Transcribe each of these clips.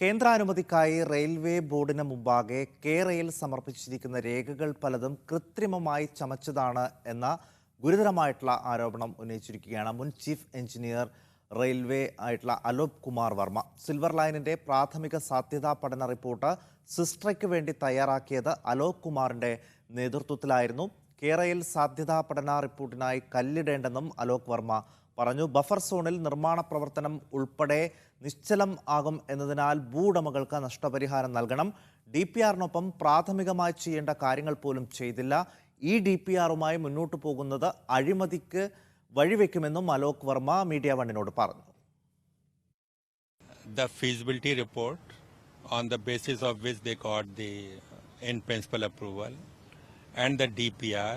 കേന്ദ്രാനുമതിക്കായി railway ബോർഡിന് മുമ്പാകെ കെ-റെയിൽ സമർപ്പിച്ചിരിക്കുന്ന രേഖകൾ പലതും കൃത്രിമമായി ചമച്ചതാണ് എന്ന ഗുരുതരമായിട്ടുള്ള ആരോപണം ഉന്നയിച്ചിരിക്കുകയാണ് മുൻ ചീഫ് എഞ്ചിനീയർ റെയിൽവേ ആയിട്ടുള്ള അലോക് കുമാർ വർമ്മ. സിൽവർ ലൈനിന്റെ പ്രാഥമിക സാധ്യതാ പഠന റിപ്പോർട്ട് സിസ്ട്രയ്ക്ക് വേണ്ടി തയ്യാറാക്കിയത് അലോക് കുമാറിന്റെ നേതൃത്വത്തിലായിരുന്നു. കെ-റെയിൽ സാധ്യതാ പഠന റിപ്പോർട്ടിനായി കല്ലിടേണ്ടെന്നും അലോക് വർമ്മ പറഞ്ഞു. ബഫർ സോണിൽ നിർമ്മാണ പ്രവർത്തനം ഉൾപ്പെടെ നിശ്ചലം ആകും എന്നതിനാൽ ഭൂവുടമകൾക്ക് നഷ്ടപരിഹാരം നൽകണം. DPRനൊപ്പം പ്രാഥമികമായി ചെയ്യേണ്ട കാര്യങ്ങൾ പോലും ചെയ്തില്ല. ഈ DPRുമായി മുന്നോട്ട് പോകുന്നത് അഴിമതിക്ക് വഴിവെക്കുമെന്നും അലോക് വർമ്മ മീഡിയ വണ്ണിനോട് പറഞ്ഞു. The feasibility report on the basis of which they got the in principle approval and the DPR,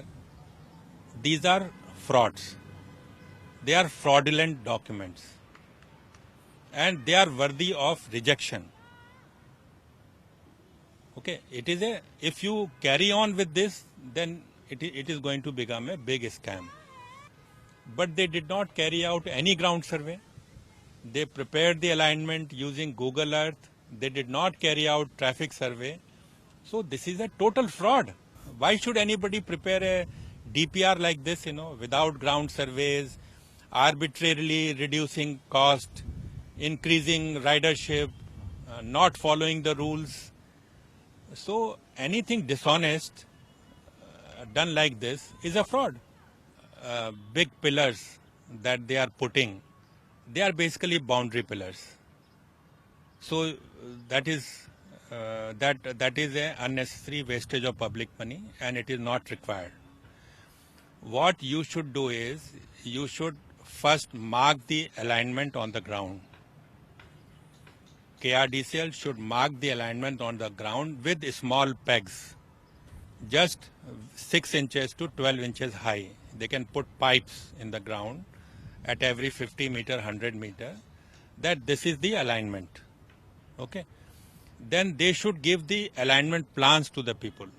these are frauds. They are fraudulent documents and they are worthy of rejection. Okay, if you carry on with this, then it is going to become a big scam. But they did not carry out any ground survey. They prepared the alignment using Google Earth. They did not carry out traffic survey. So this is a total fraud. Why should anybody prepare a DPR like this, without ground surveys, arbitrarily reducing cost, increasing ridership, not following the rules? So anything dishonest done like this is a fraud. Big pillars that they are putting, they are basically boundary pillars. So that is a unnecessary wastage of public money and it is not required. What you should do is you should first mark the alignment on the ground. KRDCL should mark the alignment on the ground with small pegs, just 6 inches to 12 inches high. They can put pipes in the ground at every 50 meter, 100 meter, that this is the alignment. Okay. Then they should give the alignment plans to the people.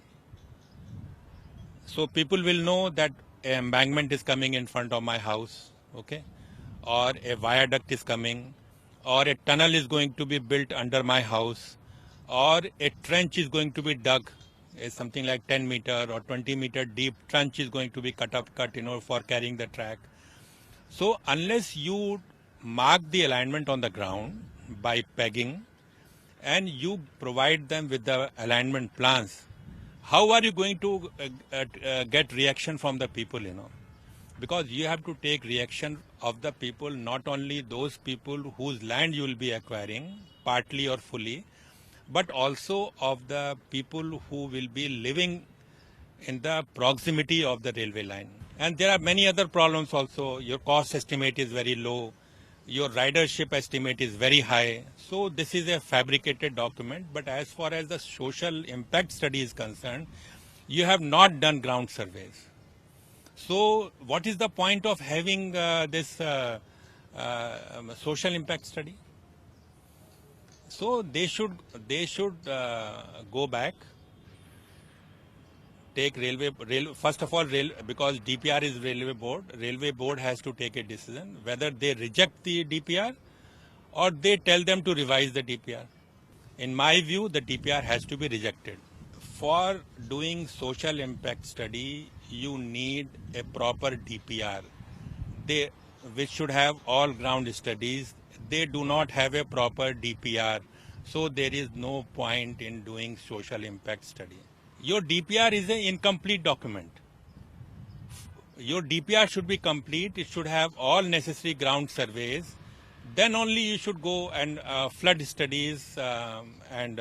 So people will know that an embankment is coming in front of my house, okay, or a viaduct is coming, or a tunnel is going to be built under my house, or a trench is going to be dug, something like 10 meter or 20 meter deep trench is going to be cut for carrying the track. So unless you mark the alignment on the ground by pegging and you provide them with the alignment plans, how are you going to get reaction from the people, Because you have to take reaction of the people, not only those people whose land you will be acquiring, partly or fully, but also of the people who will be living in the proximity of the railway line. And there are many other problems also. Your cost estimate is very low. Your ridership estimate is very high. So this is a fabricated document. But as far as the social impact study is concerned, you have not done ground surveys. So what is the point of having this social impact study? So they should go back, take first of all, because DPR is railway board has to take a decision whether they reject the DPR or they tell them to revise the DPR. In my view, the DPR has to be rejected. For doing social impact study, you need a proper DPR. Which should have all ground studies. They do not have a proper DPR. So there is no point in doing social impact study. Your DPR is an incomplete document. Your DPR should be complete. It should have all necessary ground surveys. Then only you should go and flood studies and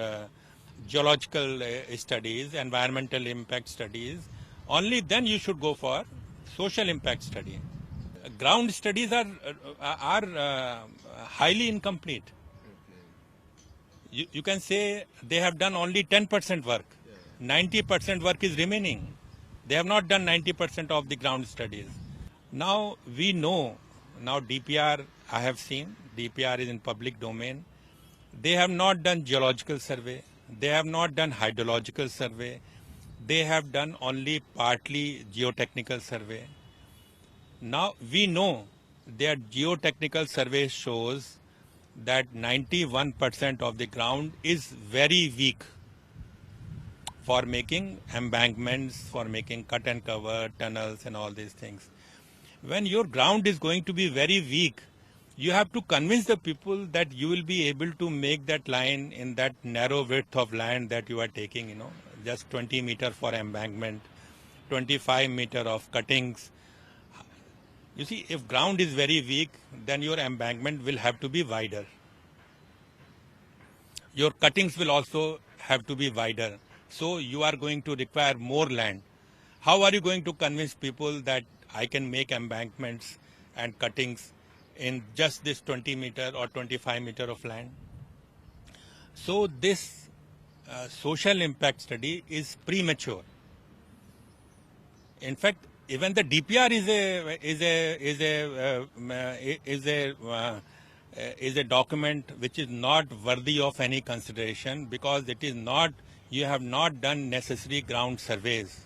geological studies, environmental impact studies. Only then you should go for social impact study. Ground studies are highly incomplete. You can say they have done only 10% work. 90% work is remaining. They have not done 90% of the ground studies. Now we know, now DPR I have seen, DPR is in public domain. They have not done geological survey. They have not done hydrological survey. They have done only partly geotechnical survey. Now we know their geotechnical survey shows that 91% of the ground is very weak for making embankments, for making cut and cover, tunnels and all these things. When your ground is going to be very weak, you have to convince the people that you will be able to make that line in that narrow width of land that you are taking, just 20 meter for embankment, 25 meter of cuttings. You see, if ground is very weak, then your embankment will have to be wider. Your cuttings will also have to be wider. So you are going to require more land. How are you going to convince people that I can make embankments and cuttings in just this 20 meter or 25 meter of land? So this social impact study is premature. In fact, even the DPR is a document which is not worthy of any consideration because it is not, you have not done necessary ground surveys.